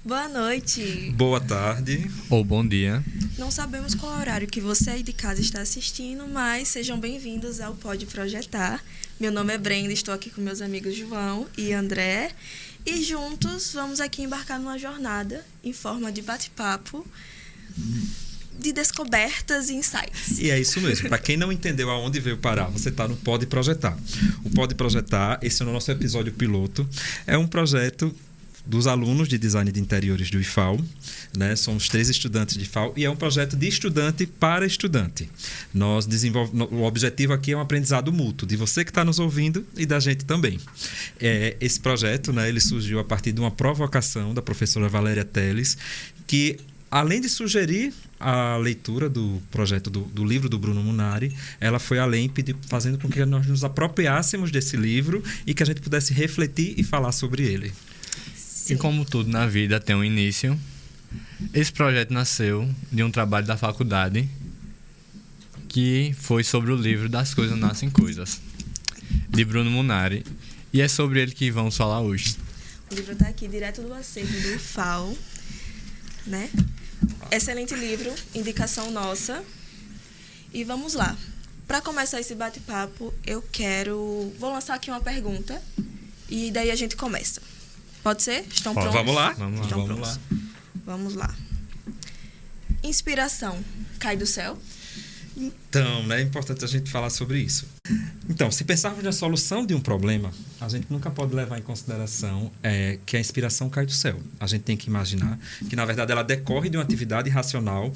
Boa noite. Boa tarde. Ou bom dia. Não sabemos qual horário que você aí de casa está assistindo, mas sejam bem-vindos ao Pode Projetar. Meu nome é Brenda, estou aqui com meus amigos João e André. E juntos vamos aqui embarcar numa jornada em forma de bate-papo, de descobertas e insights. E é isso mesmo. Para quem não entendeu aonde veio parar, você está no Pode Projetar. O Pode Projetar, esse é o nosso episódio piloto, é um projeto dos alunos de Design de Interiores do IFAL, né? Somos 3 estudantes de IFAL e é um projeto de estudante para estudante. O objetivo aqui é um aprendizado mútuo, de você que está nos ouvindo e da gente também. Esse projeto, né, ele surgiu a partir de uma provocação da professora Valéria Teles, que além de sugerir a leitura do projeto do livro do Bruno Munari, ela foi além, fazendo com que nós nos apropriássemos desse livro e que a gente pudesse refletir e falar sobre ele. E como tudo na vida tem um início, esse projeto nasceu de um trabalho da faculdade que foi sobre o livro Das Coisas Nascem Coisas, de Bruno Munari, e é sobre ele que vamos falar hoje. O livro está aqui direto do acervo do IFAL, né? Excelente livro, indicação nossa. E vamos lá. Para começar esse bate-papo, vou lançar aqui uma pergunta e daí a gente começa. Pode ser? Estão prontos? Vamos lá. Vamos lá. Vamos lá. Inspiração cai do céu? Então, né, é importante a gente falar sobre isso. Então, se pensarmos na solução de um problema, a gente nunca pode levar em consideração que a inspiração cai do céu. A gente tem que imaginar que, na verdade, ela decorre de uma atividade racional,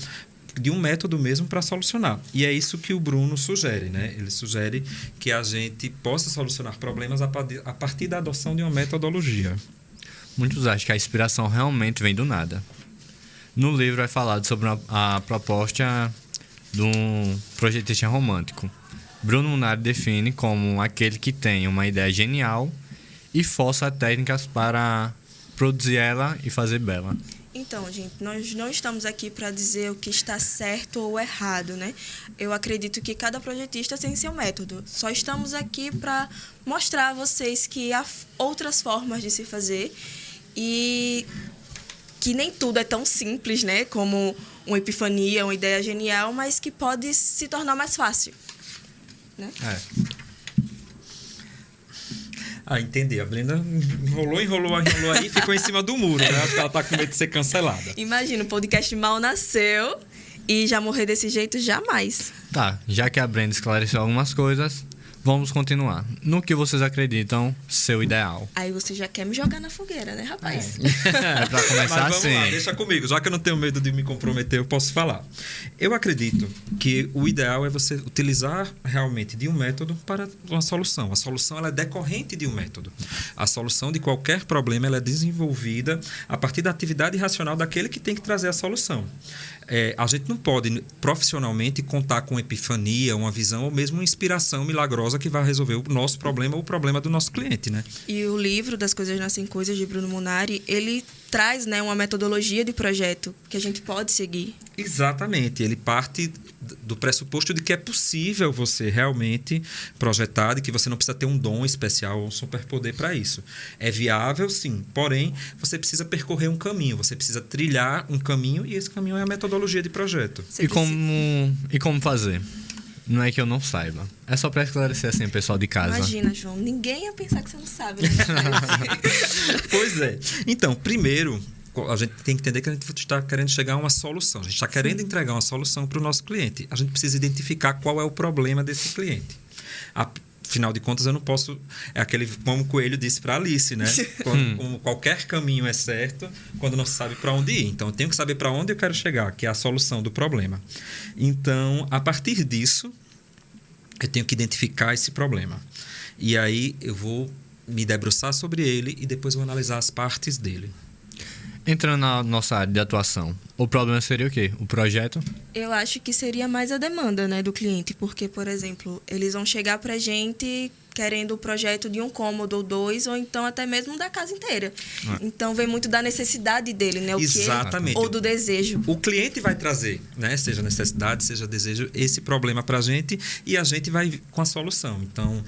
de um método mesmo para solucionar. E é isso que o Bruno sugere, né? Ele sugere que a gente possa solucionar problemas a partir da adoção de uma metodologia. Muitos acham que a inspiração realmente vem do nada. No livro é falado sobre a proposta de um projetista romântico. Bruno Munari define como aquele que tem uma ideia genial e força técnicas para produzir ela e fazer bela. Então, gente, nós não estamos aqui para dizer o que está certo ou errado, né? Eu acredito que cada projetista tem seu método. Só estamos aqui para mostrar a vocês que há outras formas de se fazer e que nem tudo é tão simples, né? Como uma epifania, uma ideia genial, mas que pode se tornar mais fácil, né? Entendi. A Brenda enrolou aí e ficou em cima do muro, né? Acho que ela tá com medo de ser cancelada. Imagina, o podcast mal nasceu e já morrer desse jeito, jamais. Tá, já que a Brenda esclareceu algumas coisas, vamos continuar. No que vocês acreditam ser o ideal? Aí você já quer me jogar na fogueira, né, rapaz? É pra começar Mas vamos assim. lá, deixa comigo. Já que eu não tenho medo de me comprometer, eu posso falar. Eu acredito que o ideal é você utilizar realmente de um método para uma solução. A solução ela é decorrente de um método. A solução de qualquer problema ela é desenvolvida a partir da atividade racional daquele que tem que trazer a solução. A gente não pode, profissionalmente, contar com epifania, uma visão ou mesmo uma inspiração milagrosa que vai resolver o nosso problema ou o problema do nosso cliente, né? E o livro Das Coisas Nascem Coisas, de Bruno Munari, ele traz, né, uma metodologia de projeto que a gente pode seguir. Exatamente. Ele parte do pressuposto de que é possível você realmente projetar, de que você não precisa ter um dom especial ou um superpoder para isso. É viável, sim. Porém, você precisa percorrer um caminho. Você precisa trilhar um caminho e esse caminho é a metodologia de projeto. E como fazer? Não é que eu não saiba. É só para esclarecer assim o pessoal de casa. Imagina, João. Ninguém ia pensar que você não sabe, né? Pois é. Então, primeiro, a gente tem que entender que a gente está querendo chegar a uma solução. A gente está querendo entregar uma solução para o nosso cliente. A gente precisa identificar qual é o problema desse cliente. Afinal de contas, eu não posso... É aquele, como o Coelho disse para Alice, né? Como qualquer caminho é certo quando não se sabe para onde ir. Então, eu tenho que saber para onde eu quero chegar, que é a solução do problema. Então, a partir disso, eu tenho que identificar esse problema. E aí, eu vou me debruçar sobre ele e depois vou analisar as partes dele. Entrando na nossa área de atuação, o problema seria o quê? O projeto? Eu acho que seria mais a demanda, né, do cliente. Porque, por exemplo, eles vão chegar pra gente querendo o projeto de um cômodo ou 2, ou então até mesmo da casa inteira. Então, vem muito da necessidade dele, né? Exatamente. Ou do desejo. O cliente vai trazer, né? Seja necessidade, seja desejo, esse problema para a gente e a gente vai com a solução. Então,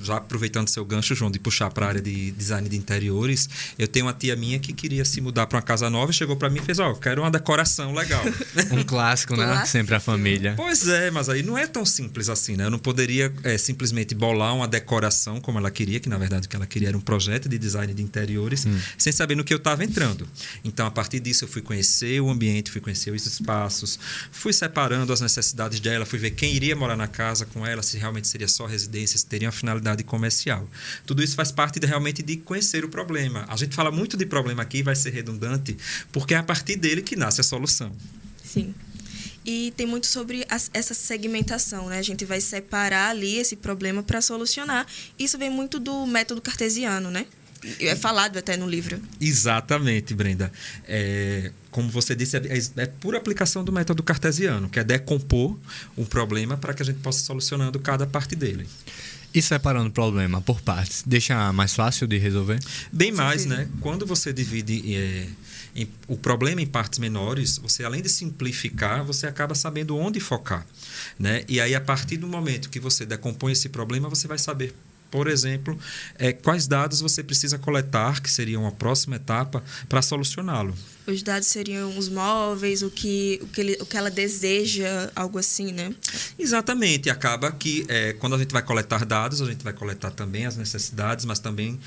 já aproveitando seu gancho, João, de puxar para a área de design de interiores, eu tenho uma tia minha que queria se mudar para uma casa nova e chegou para mim e fez, quero uma decoração legal. Um clássico, né? Sempre a família. Pois é, mas aí não é tão simples assim, né? Eu não poderia simplesmente bolar uma decoração como ela queria, que na verdade o que ela queria era um projeto de design de interiores, sem saber no que eu estava entrando. Então, a partir disso, eu fui conhecer o ambiente, fui conhecer os espaços, fui separando as necessidades dela, fui ver quem iria morar na casa com ela, se realmente seria só residência, se teria uma finalidade comercial. Tudo isso faz parte realmente de conhecer o problema. A gente fala muito de problema aqui, vai ser redundante, porque é a partir dele que nasce a solução. Sim. E tem muito sobre essa segmentação, né? A gente vai separar ali esse problema para solucionar. Isso vem muito do método cartesiano, né? É falado até no livro. Exatamente, Brenda. Como você disse, é pura aplicação do método cartesiano, que é decompor um problema para que a gente possa solucionando cada parte dele. E separando o problema por partes, deixa mais fácil de resolver? Bem mais, né? Quando você divide o problema em partes menores, você, além de simplificar, você acaba sabendo onde focar, né? E aí, a partir do momento que você decompõe esse problema, você vai saber, por exemplo, quais dados você precisa coletar, que seria uma próxima etapa, para solucioná-lo. Os dados seriam os móveis, o que ela deseja, algo assim, né? Exatamente. Acaba que quando a gente vai coletar dados, a gente vai coletar também as necessidades, mas também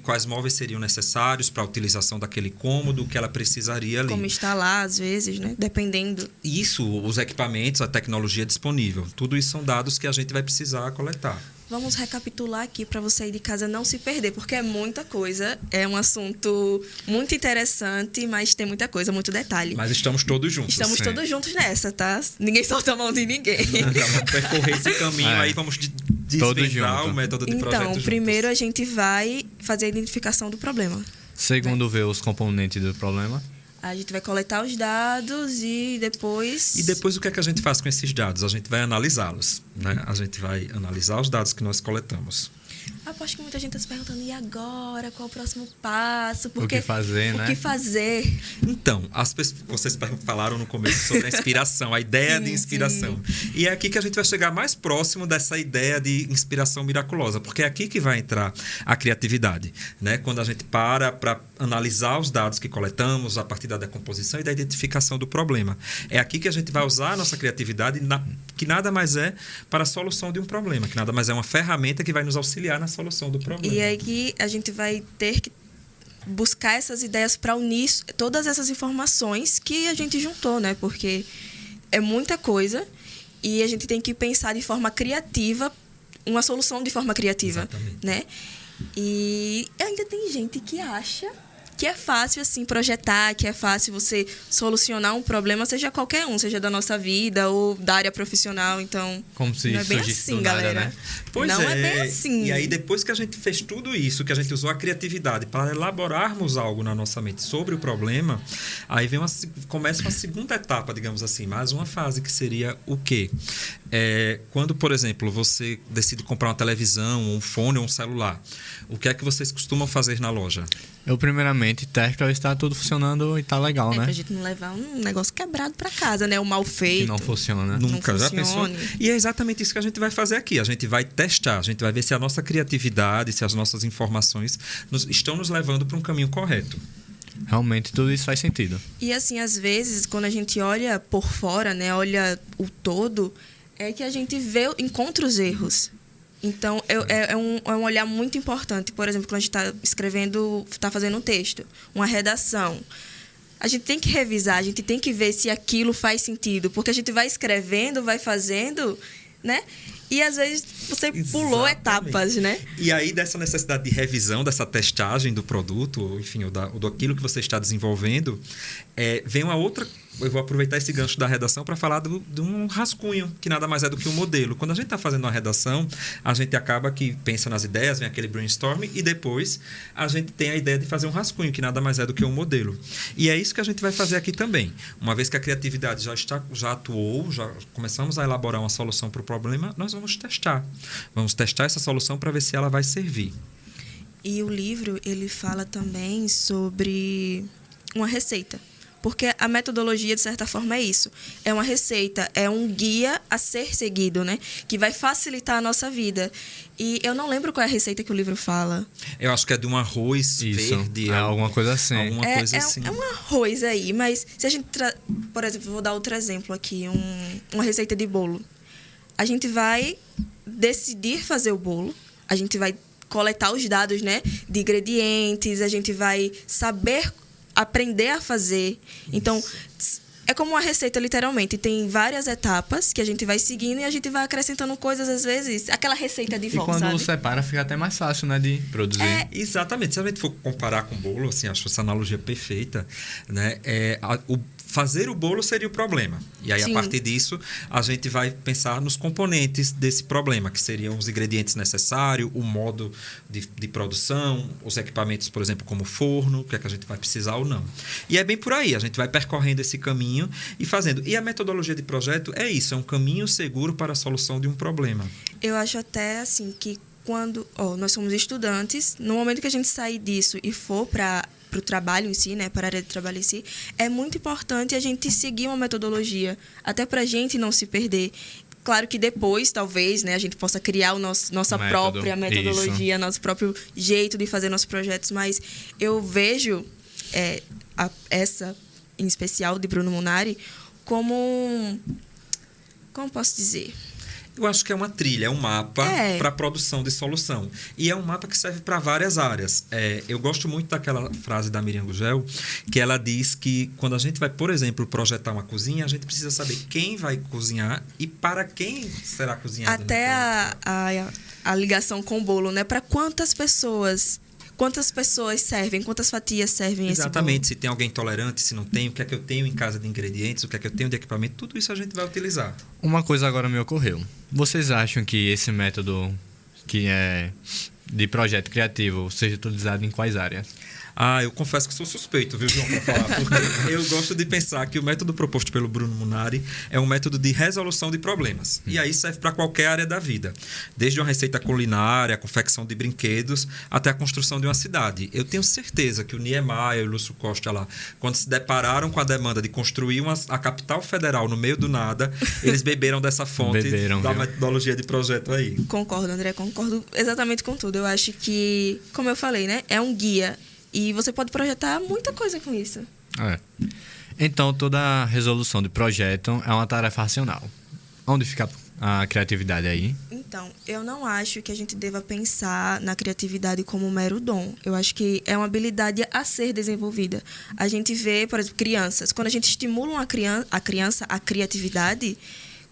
quais móveis seriam necessários para a utilização daquele cômodo, o que ela precisaria ali. Como instalar, às vezes, né? Dependendo. Isso, os equipamentos, a tecnologia disponível. Tudo isso são dados que a gente vai precisar coletar. Vamos recapitular aqui para você ir de casa não se perder, porque é muita coisa. É um assunto muito interessante, mas tem muita coisa, muito detalhe. Mas estamos todos juntos. Estamos todos juntos nessa, tá? Ninguém solta a mão de ninguém. Já vamos percorrer esse caminho, aí vamos desvendar o método de projeto juntos. Então, primeiro a gente vai fazer a identificação do problema. Segundo, ver os componentes do problema. A gente vai coletar os dados e depois... E depois o que é que a gente faz com esses dados? A gente vai analisá-los, né? A gente vai analisar os dados que nós coletamos. Aposto que muita gente está se perguntando, e agora? Qual o próximo passo? Porque, o que fazer, né? O que fazer? Então, vocês falaram no começo sobre a inspiração, a ideia de inspiração. Sim. E é aqui que a gente vai chegar mais próximo dessa ideia de inspiração miraculosa, porque é aqui que vai entrar a criatividade, né? Quando a gente para analisar os dados que coletamos a partir da decomposição e da identificação do problema. É aqui que a gente vai usar a nossa criatividade, que nada mais é para a solução de um problema, que nada mais é uma ferramenta que vai nos auxiliar na solução do problema. E aí que a gente vai ter que buscar essas ideias para unir todas essas informações que a gente juntou, né? Porque é muita coisa e a gente tem que pensar de forma criativa, uma solução de forma criativa, né? E ainda tem gente que acha que é fácil assim projetar, que é fácil você solucionar um problema, seja qualquer um, seja da nossa vida ou da área profissional, então como se não é bem surgisse assim, do nada, galera. Né? Pois não é bem assim. E aí depois que a gente fez tudo isso, que a gente usou a criatividade para elaborarmos algo na nossa mente sobre o problema, aí começa uma segunda etapa, digamos assim, mais uma fase que seria o quê? Quando, por exemplo, você decide comprar uma televisão, um fone ou um celular, o que é que vocês costumam fazer na loja? Eu, primeiramente, testo para ver se está tudo funcionando e tá legal, né? Pra gente não levar um negócio quebrado para casa, né? O mal feito. Que não funciona. Nunca, já pensou? E é exatamente isso que a gente vai fazer aqui. A gente vai testar, a gente vai ver se a nossa criatividade, se as nossas informações estão nos levando para um caminho correto. Realmente, tudo isso faz sentido. E assim, às vezes, quando a gente olha por fora, né? Olha o todo, é que a gente encontra os erros. Então, é um olhar muito importante. Por exemplo, quando a gente está escrevendo, está fazendo um texto, uma redação. A gente tem que revisar, a gente tem que ver se aquilo faz sentido. Porque a gente vai escrevendo, vai fazendo, né? E, às vezes, você pulou etapas, né? E aí, dessa necessidade de revisão, dessa testagem do produto, enfim, ou daquilo que você está desenvolvendo, vem uma outra eu vou aproveitar esse gancho da redação para falar de um rascunho, que nada mais é do que um modelo. Quando a gente está fazendo uma redação, a gente acaba que pensa nas ideias, vem aquele brainstorm e depois a gente tem a ideia de fazer um rascunho, que nada mais é do que um modelo. E é isso que a gente vai fazer aqui também. Uma vez que a criatividade já atuou, já começamos a elaborar uma solução para o problema, nós vamos testar. Vamos testar essa solução para ver se ela vai servir. E o livro, ele fala também sobre uma receita. Porque a metodologia, de certa forma, é isso. É uma receita, é um guia a ser seguido, né? Que vai facilitar a nossa vida. E eu não lembro qual é a receita que o livro fala. Eu acho que é de um arroz verde. Alguma coisa assim. É um arroz aí, mas se a gente... Por exemplo, vou dar outro exemplo aqui. Uma receita de bolo. A gente vai decidir fazer o bolo. A gente vai coletar os dados, né? De ingredientes. A gente vai saber aprender a fazer. Então, é como uma receita, literalmente. Tem várias etapas que a gente vai seguindo e a gente vai acrescentando coisas, às vezes, aquela receita de vó, sabe? E quando separa, fica até mais fácil, né, de produzir. Exatamente. Se a gente for comparar com bolo, assim, acho essa analogia perfeita, né? Fazer o bolo seria o problema. E aí, Sim. A partir disso, a gente vai pensar nos componentes desse problema, que seriam os ingredientes necessários, o modo de produção, os equipamentos, por exemplo, como forno, o que é que a gente vai precisar ou não. E é bem por aí, a gente vai percorrendo esse caminho e fazendo. E a metodologia de projeto é isso, é um caminho seguro para a solução de um problema. Eu acho até, assim, que quando nós somos estudantes, no momento que a gente sair disso e for para o trabalho em si, né, para a área de trabalho em si, é muito importante a gente seguir uma metodologia, até para a gente não se perder. Claro que depois, talvez, né, a gente possa criar nossa própria metodologia, nosso próprio jeito de fazer nossos projetos, mas eu vejo essa, em especial, de Bruno Munari, como... Como posso dizer? Eu acho que é uma trilha, é um mapa para a produção de solução. E é um mapa que serve para várias áreas. Eu gosto muito daquela frase da Miriam Gugel, que ela diz que quando a gente vai, por exemplo, projetar uma cozinha, a gente precisa saber quem vai cozinhar e para quem será cozinhado. Até a ligação com o bolo, né? Para quantas pessoas servem, quantas fatias servem esse bolo. Exatamente, se tem alguém intolerante, se não tem, o que é que eu tenho em casa de ingredientes, o que é que eu tenho de equipamento, tudo isso a gente vai utilizar. Uma coisa agora me ocorreu. Vocês acham que esse método que é de projeto criativo seja utilizado em quais áreas? Eu confesso que sou suspeito, viu, João, para falar, porque eu gosto de pensar que o método proposto pelo Bruno Munari é um método de resolução de problemas. E aí serve para qualquer área da vida, desde uma receita culinária, a confecção de brinquedos, até a construção de uma cidade. Eu tenho certeza que o Niemeyer e o Lúcio Costa lá, quando se depararam com a demanda de construir a capital federal no meio do nada, eles beberam dessa fonte da metodologia de projeto aí. Concordo, André, concordo exatamente com tudo. Eu acho que, como eu falei, né, é um guia. E você pode projetar muita coisa com isso. Então, toda resolução de projeto é uma tarefa racional. Onde fica a criatividade aí? Então, eu não acho que a gente deva pensar na criatividade como um mero dom. Eu acho que é uma habilidade a ser desenvolvida. A gente vê, por exemplo, crianças. Quando a gente estimula a criança a criatividade,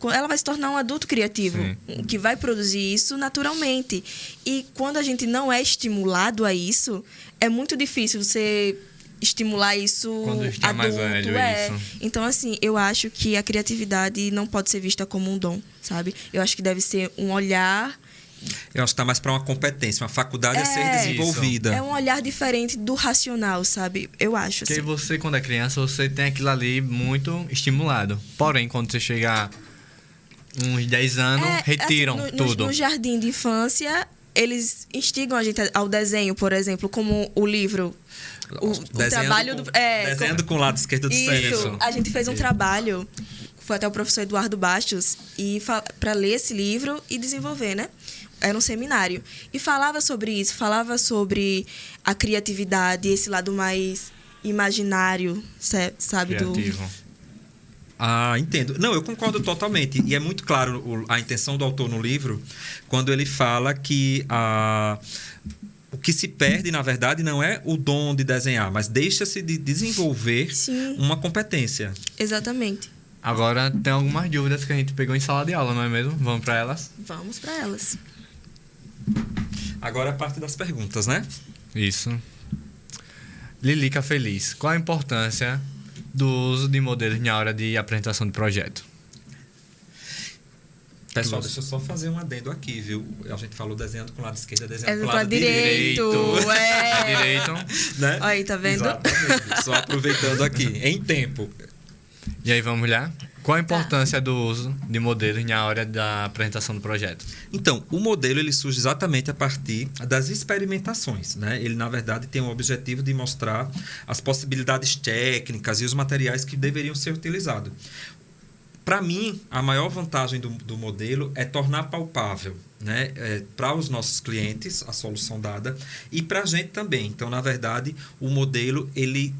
ela vai se tornar um adulto criativo, Sim. que vai produzir isso naturalmente. E quando a gente não é estimulado a isso, é muito difícil você estimular isso quando está mais velho, isso. Então, assim, eu acho que a criatividade não pode ser vista como um dom, sabe? Eu acho que deve ser um olhar... Eu acho que está mais para uma competência, uma faculdade a ser desenvolvida. É um olhar diferente do racional, sabe? Eu acho, Porque assim. você, quando é criança, você tem aquilo ali muito estimulado. Porém, quando você chega uns 10 anos, retiram assim, tudo. No jardim de infância, eles instigam a gente ao desenho, por exemplo, como o livro. O trabalho desenhando com o lado esquerdo do cérebro. Isso. A gente fez um trabalho, foi até o professor Eduardo Bastos, para ler esse livro e desenvolver, né? Era um seminário. E falava sobre isso, falava sobre a criatividade, esse lado mais imaginário, sabe? Criativo. Entendo. Não, eu concordo totalmente. E é muito claro a intenção do autor no livro, quando ele fala que o que se perde, na verdade, não é o dom de desenhar, mas deixa-se de desenvolver Sim. uma competência. Exatamente. Agora, tem algumas dúvidas que a gente pegou em sala de aula, não é mesmo? Vamos para elas? Vamos para elas. Agora é a parte das perguntas, né? Isso. Lilica Feliz, qual a importância do uso de modelos na hora de apresentação de projeto. Pessoal, deixa eu só fazer um adendo aqui, viu? A gente falou desenhando com o lado esquerdo, desenhando com o pro lado direito. Direito. Né? Aí, tá vendo? Exatamente. Só aproveitando aqui, em tempo. E aí, vamos lá? Qual a importância do uso de modelos na hora da apresentação do projeto? Então, o modelo ele surge exatamente a partir das experimentações, né? Ele, na verdade, tem o objetivo de mostrar as possibilidades técnicas e os materiais que deveriam ser utilizados. Para mim, a maior vantagem do modelo é tornar palpável, né? Para os nossos clientes a solução dada e para a gente também. Então, na verdade, o modelo ele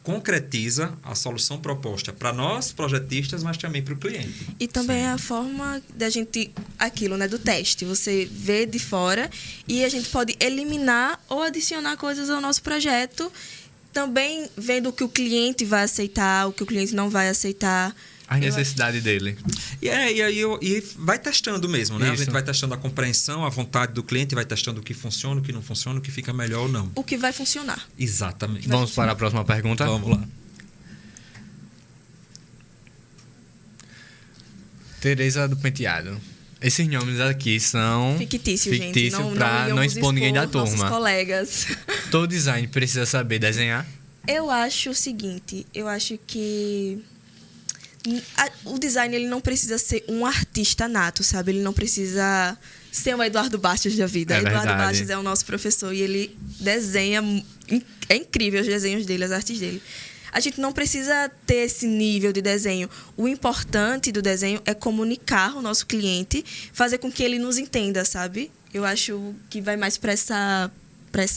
concretiza a solução proposta para nós, projetistas, mas também para o cliente. E também é a forma da gente, aquilo, né, do teste. Você vê de fora e a gente pode eliminar ou adicionar coisas ao nosso projeto, também vendo o que o cliente vai aceitar, o que o cliente não vai aceitar. A necessidade dele. E vai testando mesmo, né? Isso. A gente vai testando a compreensão, a vontade do cliente, vai testando o que funciona, o que não funciona, o que fica melhor ou não. O que vai funcionar. Exatamente. Vamos para a próxima pergunta? Vamos lá. Tereza do Penteado. Esses nomes aqui são Fictício, gente. Para não expor ninguém da turma. Nossos colegas. Todo design precisa saber desenhar? Eu acho o seguinte, eu acho que o design ele não precisa ser um artista nato, sabe? Ele não precisa ser o Eduardo Bastos da vida. Eduardo Verdade. Bastos é o nosso professor e ele desenha... É incrível os desenhos dele, as artes dele. A gente não precisa ter esse nível de desenho. O importante do desenho é comunicar o nosso cliente, fazer com que ele nos entenda, sabe? Eu acho que vai mais para essa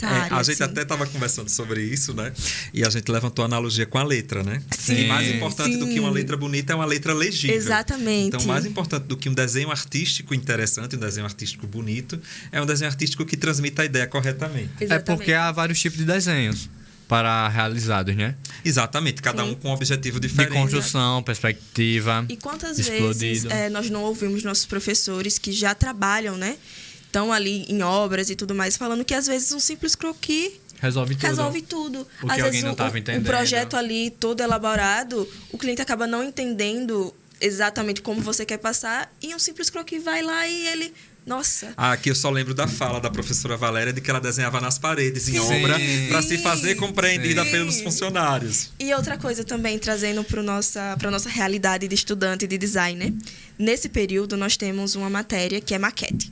área. A gente assim. até estava conversando sobre isso, né? E a gente levantou a analogia com a letra, né? Sim. E mais importante Sim. do que uma letra bonita é uma letra legível. Exatamente. Então, mais importante do que um desenho artístico interessante, um desenho artístico bonito, é um desenho artístico que transmita a ideia corretamente. É porque há vários tipos de desenhos para realizados, né? Exatamente, cada um com um objetivo De diferente. construção, perspectiva, E quantas explodido. vezes nós não ouvimos nossos professores que já trabalham, né? Estão ali em obras e tudo mais, falando que às vezes um simples croquis Resolve tudo. Às que alguém vezes não estava o entendendo. projeto ali todo elaborado, o cliente acaba não entendendo exatamente como você quer passar e um simples croquis vai lá e ele... Nossa. Aqui eu só lembro da fala da professora Valéria de que ela desenhava nas paredes em Sim. obra para se fazer compreendida Sim. pelos funcionários. E outra coisa também, trazendo para a nossa realidade de estudante de design, né? Nesse período, nós temos uma matéria que é maquete.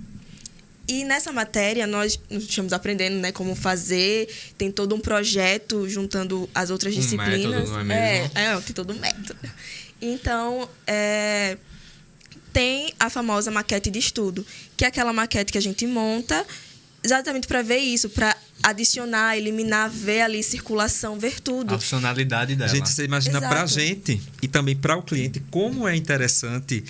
E nessa matéria, nós estamos aprendendo, né, como fazer, tem todo um projeto juntando as outras disciplinas. Método, não é mesmo? Tem todo um método. Então, tem a famosa maquete de estudo, que é aquela maquete que a gente monta exatamente para ver isso, para adicionar, eliminar, ver ali circulação, ver tudo. A funcionalidade dela. Gente, você imagina Exato. pra gente e também para o cliente como é interessante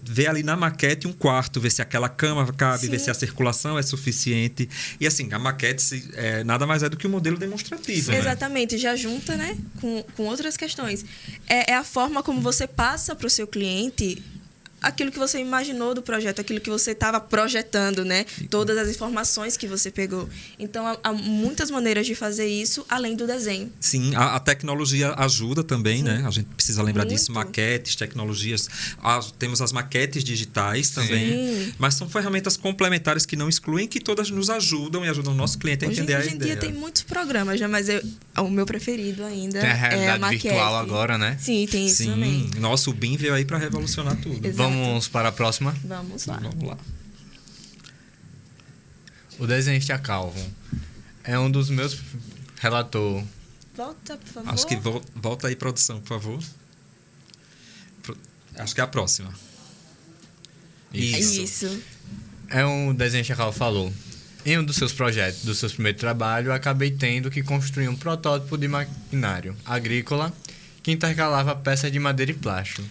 ver ali na maquete um quarto, ver se aquela cama cabe, Sim. ver se a circulação é suficiente. E assim, a maquete nada mais é do que um modelo demonstrativo, né? Exatamente, já junta, né, com outras questões. É a forma como você passa para o seu cliente aquilo que você imaginou do projeto, aquilo que você estava projetando, né? Todas as informações que você pegou. Então, há muitas maneiras de fazer isso, além do desenho. Sim, a tecnologia ajuda também, né? A gente precisa lembrar disso. Muito. Maquetes, tecnologias. Temos as maquetes digitais também. Mas são ferramentas complementares que não excluem, que todas nos ajudam e ajudam o nosso cliente a entender a Hoje em ideia. dia tem muitos programas, né? Mas o meu preferido ainda Tem a é a realidade maquete. virtual agora, né? Sim, tem isso também. Sim, nossa, o BIM veio aí para revolucionar tudo. Exato. Vamos para a próxima. Vamos lá. Vamos lá. O desenhista calvo é um dos meus relator. Volta, por favor. Acho que volta aí, produção, por favor. Acho que é a próxima. Isso. É um desenhista calvo falou. Em um dos seus projetos, do seu primeiro trabalho, eu acabei tendo que construir um protótipo de maquinário agrícola que intercalava peças de madeira e plástico.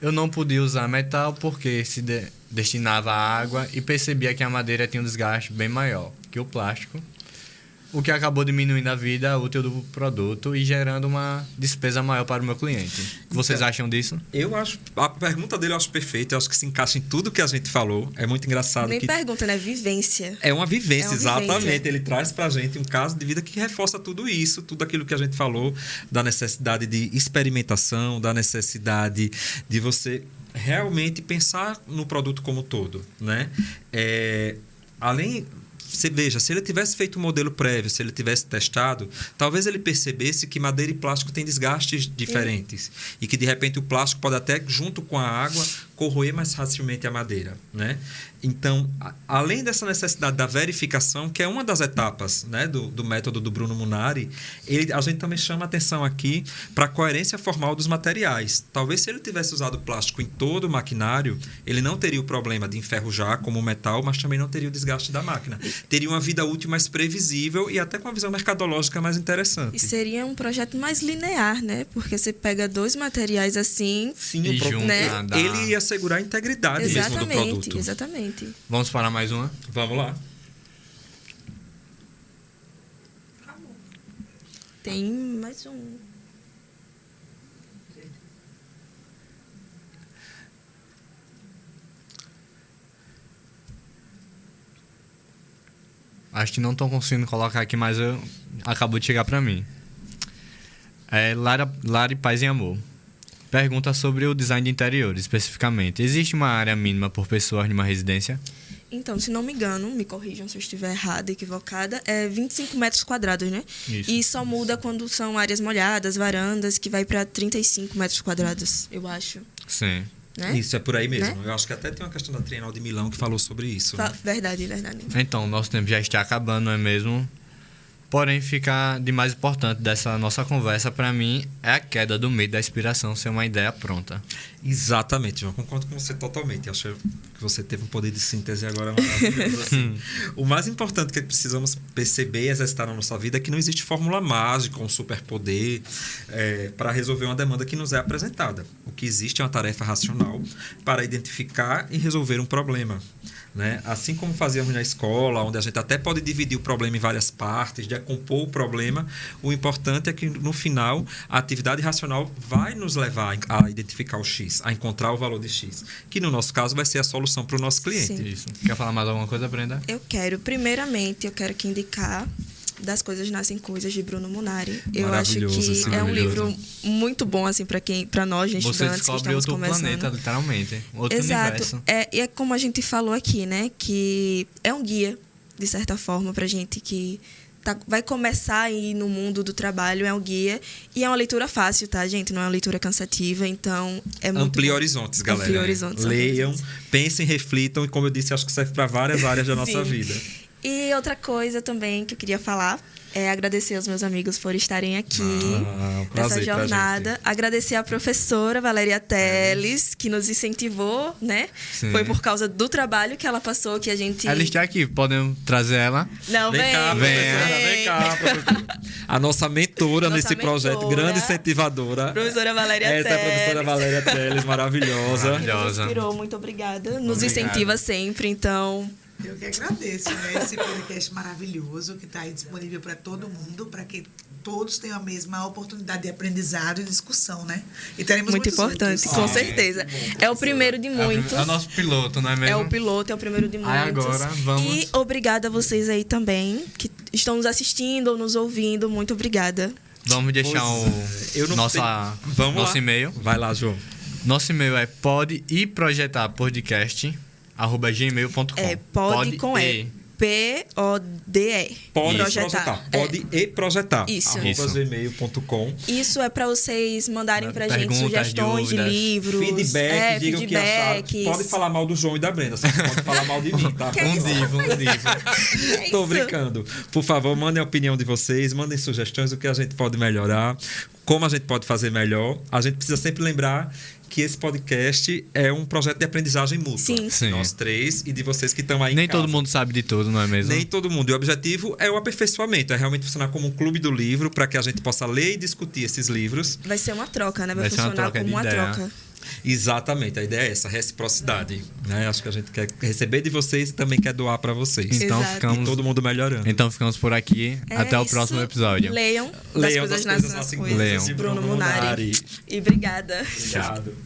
Eu não podia usar metal porque se destinava à água e percebia que a madeira tinha um desgaste bem maior que o plástico. o que acabou diminuindo a vida útil do produto e gerando uma despesa maior para o meu cliente. Vocês acham disso? Eu acho... A pergunta dele eu acho perfeita. Eu acho que se encaixa em tudo que a gente falou. É muito engraçado Nem que... pergunta, né? Vivência. É uma vivência, exatamente. vivência. Ele traz pra gente um caso de vida que reforça tudo isso, tudo aquilo que a gente falou, da necessidade de experimentação, da necessidade de você realmente pensar no produto como um todo, né? Além... Você veja, se ele tivesse feito um modelo prévio, se ele tivesse testado, talvez ele percebesse que madeira e plástico têm desgastes diferentes. E que, de repente, o plástico pode até, junto com a água, corroer mais facilmente a madeira, né? Então, além dessa necessidade da verificação, que é uma das etapas, né, do método do Bruno Munari, a gente também chama atenção aqui para a coerência formal dos materiais. Talvez se ele tivesse usado plástico em todo o maquinário, ele não teria o problema de enferrujar como o metal, mas também não teria o desgaste da máquina. Teria uma vida útil mais previsível e até com uma visão mercadológica mais interessante. E seria um projeto mais linear, né? Porque você pega 2 materiais assim... Sim, E junta, né? Ele ia assegurar a integridade mesmo do produto. Exatamente. Vamos para mais uma? Vamos lá. Tem mais um. Acho que não estou conseguindo colocar aqui, mas acabou de chegar para mim. Lara Paz e Amor. Pergunta sobre o design de interiores, especificamente. Existe uma área mínima por pessoa em uma residência? Então, se não me engano, me corrijam se eu estiver errada, equivocada, é 25 metros quadrados, né? Isso. E só muda quando são áreas molhadas, varandas, que vai para 35 metros quadrados, eu acho. Sim. Né? Isso, é por aí mesmo. Né? Eu acho que até tem uma questão da Trienal de Milão que falou sobre isso. Né? Verdade. Então, nosso tempo já está acabando, não é mesmo? Porém, fica de mais importante dessa nossa conversa, para mim, é a queda do medo da inspiração ser uma ideia pronta. Exatamente, João. Concordo com você totalmente. Acho que você teve um poder de síntese agora maravilhoso. Assim. O mais importante que precisamos perceber e exercitar na nossa vida é que não existe fórmula mágica, um superpoder para resolver uma demanda que nos é apresentada. O que existe é uma tarefa racional para identificar e resolver um problema. Né? Assim como fazíamos na escola, onde a gente até pode dividir o problema em várias partes, decompor o problema, o importante é que, no final, a atividade racional vai nos levar a identificar o X, a encontrar o valor de X, que, no nosso caso, vai ser a solução para o nosso cliente. Sim. Isso. Quer falar mais alguma coisa, Brenda? Primeiramente, eu quero que indicar Das Coisas Nascem Coisas, de Bruno Munari. Eu acho Maravilhoso, que é um livro muito bom, assim, para nós, Você estudantes que descobre estamos outro começando. planeta, literalmente. Outro Exato. universo. E é como a gente falou aqui, né? Que é um guia, de certa forma, pra gente que vai começar aí no mundo do trabalho, é um guia. E é uma leitura fácil, tá, gente? Não é uma leitura cansativa, então é muito Amplie bom. horizontes, galera. Amplie horizontes. Leiam, pensem, reflitam e, como eu disse, acho que serve para várias áreas da nossa Sim. vida. E outra coisa também que eu queria falar é agradecer aos meus amigos por estarem aqui Um prazer nessa jornada. pra Agradecer a professora Valéria Teles, que nos incentivou, né? Sim. Foi por causa do trabalho que ela passou que a gente... Ela está aqui, podem trazer ela. Não, Vem cá, professora, Vem. vem cá, professora. A nossa mentora Nossa nesse projeto, mentora. grande incentivadora. Professora Valéria Essa é a professora Teles. Valéria Teles, maravilhosa. Que nos Maravilhosa. inspirou, muito obrigada. Nos Obrigado. incentiva sempre, então... Eu que agradeço, né? Esse podcast maravilhoso que está aí disponível para todo mundo, para que todos tenham a mesma oportunidade de aprendizado e discussão, né? E teremos Muito muitos importante, outros. com certeza. É o primeiro de muitos. É o nosso piloto, não é mesmo? É o piloto, é o primeiro de muitos. Aí agora, vamos- E obrigada a vocês aí também, que estão nos assistindo ou nos ouvindo. Muito obrigada. Vamos deixar Pois é. Eu não nosso sei. Vamos nosso lá. e-mail. Vai lá, João. Nosso e-mail é podeprojetarpodcast@gmail.com. É pode com E. P-O-D-E. Pode Projetar. projetar. Pode e projetar. Isso. @gmail.com. Isso é para vocês mandarem pra gente Perguntas, sugestões de dúvidas, livros. Feedback, digam o que acharam. feedbacks. Pode falar mal do João e da Brenda, você pode falar mal de mim, tá? Que Um isso? divo. É Tô isso. brincando. Por favor, mandem a opinião de vocês, mandem sugestões do que a gente pode melhorar, como a gente pode fazer melhor. A gente precisa sempre lembrar que esse podcast é um projeto de aprendizagem mútua. Sim. Sim. Nós três e de vocês que estão aí Nem em casa. todo mundo sabe de tudo, não é mesmo? Nem todo mundo. E o objetivo é o aperfeiçoamento, é realmente funcionar como um clube do livro para que a gente possa ler e discutir esses livros. Vai ser uma troca, né? Vai Vai ser uma funcionar troca como de uma ideia. troca. Exatamente, a ideia é essa, reciprocidade. Né? Acho que a gente quer receber de vocês e também quer doar para vocês. Então Exato. E todo mundo melhorando. Então ficamos por aqui. Até o isso. próximo episódio. Leiam Leiam das das coisas coisas nas nascem coisas. Leiam. Bruno Munari. E obrigada. Obrigado.